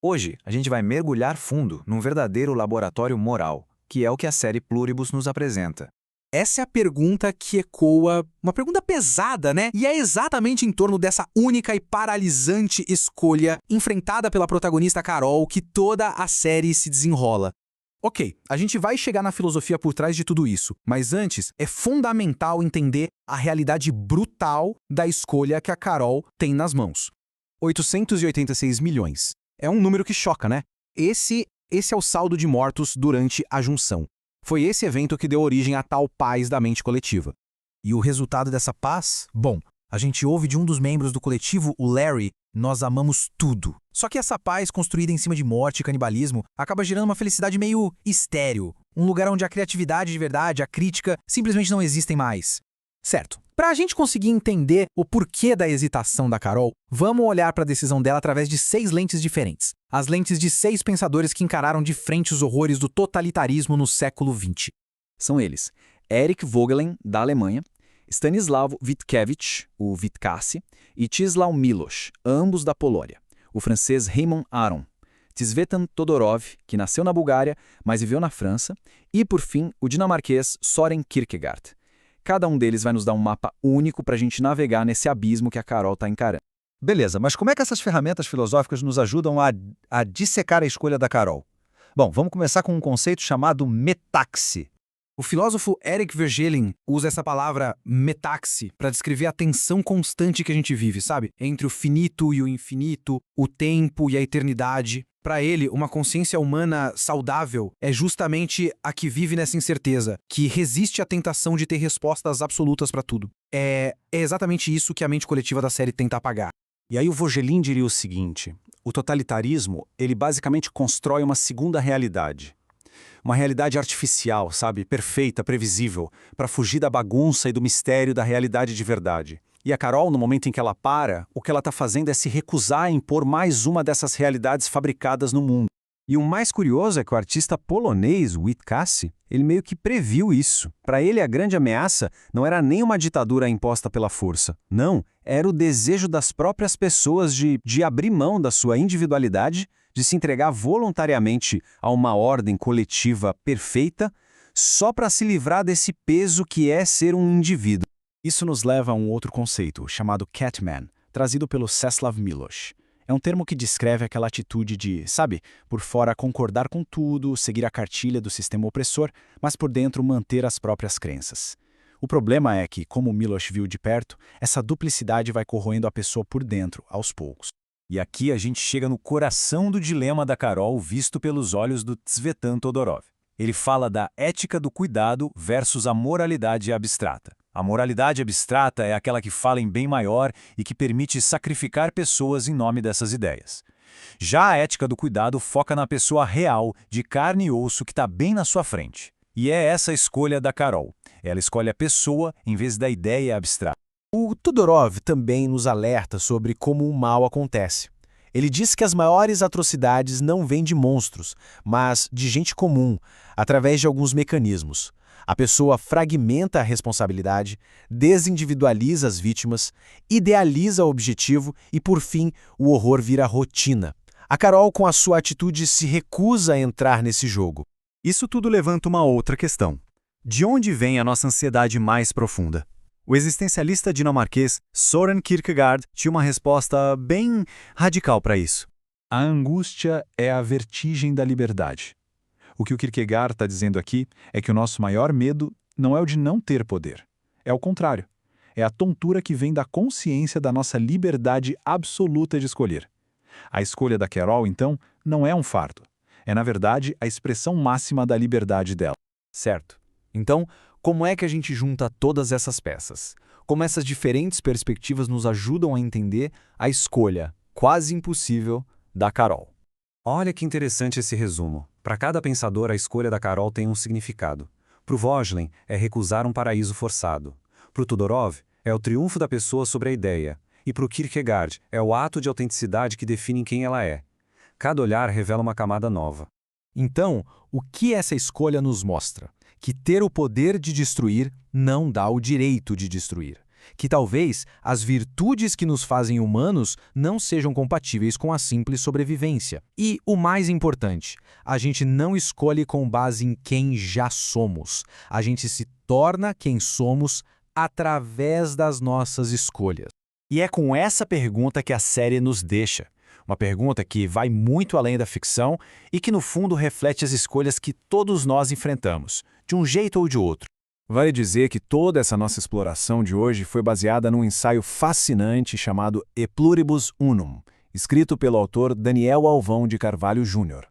Hoje, a gente vai mergulhar fundo num verdadeiro laboratório moral, que é o que a série Pluribus nos apresenta. Essa é a pergunta que ecoa, uma pergunta pesada, né? E é exatamente em torno dessa única e paralisante escolha enfrentada pela protagonista Carol que toda a série se desenrola. Ok, a gente vai chegar na filosofia por trás de tudo isso, mas antes é fundamental entender a realidade brutal da escolha que a Carol tem nas mãos. 886 milhões. É um número que choca, né? Esse é o saldo de mortos durante a junção. Foi esse evento que deu origem à tal paz da mente coletiva. E o resultado dessa paz? Bom, a gente ouve de um dos membros do coletivo, o Larry, nós amamos tudo. Só que essa paz construída em cima de morte e canibalismo acaba gerando uma felicidade meio estéril. Um lugar onde a criatividade de verdade, a crítica, simplesmente não existem mais. Certo. Para a gente conseguir entender o porquê da hesitação da Carol, vamos olhar para a decisão dela através de 6 lentes diferentes. As lentes de 6 pensadores que encararam de frente os horrores do totalitarismo no século XX. São eles: Erich Vogelin, da Alemanha, Stanislaw Witkiewicz, o Witkassi, e Czesław Miłosz, ambos da Polônia. O francês Raymond Aron, Tzvetan Todorov, que nasceu na Bulgária, mas viveu na França, e, por fim, o dinamarquês Søren Kierkegaard. Cada um deles vai nos dar um mapa único para a gente navegar nesse abismo que a Carol está encarando. Beleza, mas como é que essas ferramentas filosóficas nos ajudam a dissecar a escolha da Carol? Bom, vamos começar com um conceito chamado metaxe. O filósofo Eric Voegelin usa essa palavra metaxe para descrever a tensão constante que a gente vive, sabe? Entre o finito e o infinito, o tempo e a eternidade. Para ele, uma consciência humana saudável é justamente a que vive nessa incerteza, que resiste à tentação de ter respostas absolutas para tudo. É exatamente isso que a mente coletiva da série tenta apagar. E aí o Vogelin diria o seguinte: o totalitarismo, ele basicamente constrói uma segunda realidade. Uma realidade artificial, sabe? Perfeita, previsível, para fugir da bagunça e do mistério da realidade de verdade. E a Carol, no momento em que ela para, o que ela está fazendo é se recusar a impor mais uma dessas realidades fabricadas no mundo. E o mais curioso é que o artista polonês, Witkassi, ele meio que previu isso. Para ele, a grande ameaça não era nem uma ditadura imposta pela força. Não, era o desejo das próprias pessoas de abrir mão da sua individualidade, de se entregar voluntariamente a uma ordem coletiva perfeita, só para se livrar desse peso que é ser um indivíduo. Isso nos leva a um outro conceito, chamado Catman, trazido pelo Czesław Miłosz. É um termo que descreve aquela atitude de, sabe, por fora concordar com tudo, seguir a cartilha do sistema opressor, mas por dentro manter as próprias crenças. O problema é que, como Miłosz viu de perto, essa duplicidade vai corroendo a pessoa por dentro, aos poucos. E aqui a gente chega no coração do dilema da Carol visto pelos olhos do Tzvetan Todorov. Ele fala da ética do cuidado versus a moralidade abstrata. A moralidade abstrata é aquela que fala em bem maior e que permite sacrificar pessoas em nome dessas ideias. Já a ética do cuidado foca na pessoa real, de carne e osso, que está bem na sua frente. E é essa a escolha da Carol. Ela escolhe a pessoa em vez da ideia abstrata. O Todorov também nos alerta sobre como o mal acontece. Ele diz que as maiores atrocidades não vêm de monstros, mas de gente comum, através de alguns mecanismos. A pessoa fragmenta a responsabilidade, desindividualiza as vítimas, idealiza o objetivo e, por fim, o horror vira rotina. A Carol, com a sua atitude, se recusa a entrar nesse jogo. Isso tudo levanta uma outra questão. De onde vem a nossa ansiedade mais profunda? O existencialista dinamarquês Søren Kierkegaard tinha uma resposta bem radical para isso. A angústia é a vertigem da liberdade. O que o Kierkegaard está dizendo aqui é que o nosso maior medo não é o de não ter poder. É o contrário. É a tontura que vem da consciência da nossa liberdade absoluta de escolher. A escolha da Carol, então, não é um fardo. É, na verdade, a expressão máxima da liberdade dela. Certo. Então, como é que a gente junta todas essas peças? Como essas diferentes perspectivas nos ajudam a entender a escolha, quase impossível, da Carol? Olha que interessante esse resumo. Para cada pensador, a escolha da Carol tem um significado. Para o Vogelin, é recusar um paraíso forçado. Para o Todorov, é o triunfo da pessoa sobre a ideia. E para o Kierkegaard, é o ato de autenticidade que define quem ela é. Cada olhar revela uma camada nova. Então, o que essa escolha nos mostra? Que ter o poder de destruir não dá o direito de destruir. que talvez as virtudes que nos fazem humanos não sejam compatíveis com a simples sobrevivência. E o mais importante, a gente não escolhe com base em quem já somos. A gente se torna quem somos através das nossas escolhas. E é com essa pergunta que a série nos deixa. Uma pergunta que vai muito além da ficção e que, no fundo, reflete as escolhas que todos nós enfrentamos, de um jeito ou de outro. Vale dizer que toda essa nossa exploração de hoje foi baseada num ensaio fascinante chamado E Pluribus Unum, escrito pelo autor Daniel Alvão de Carvalho Júnior.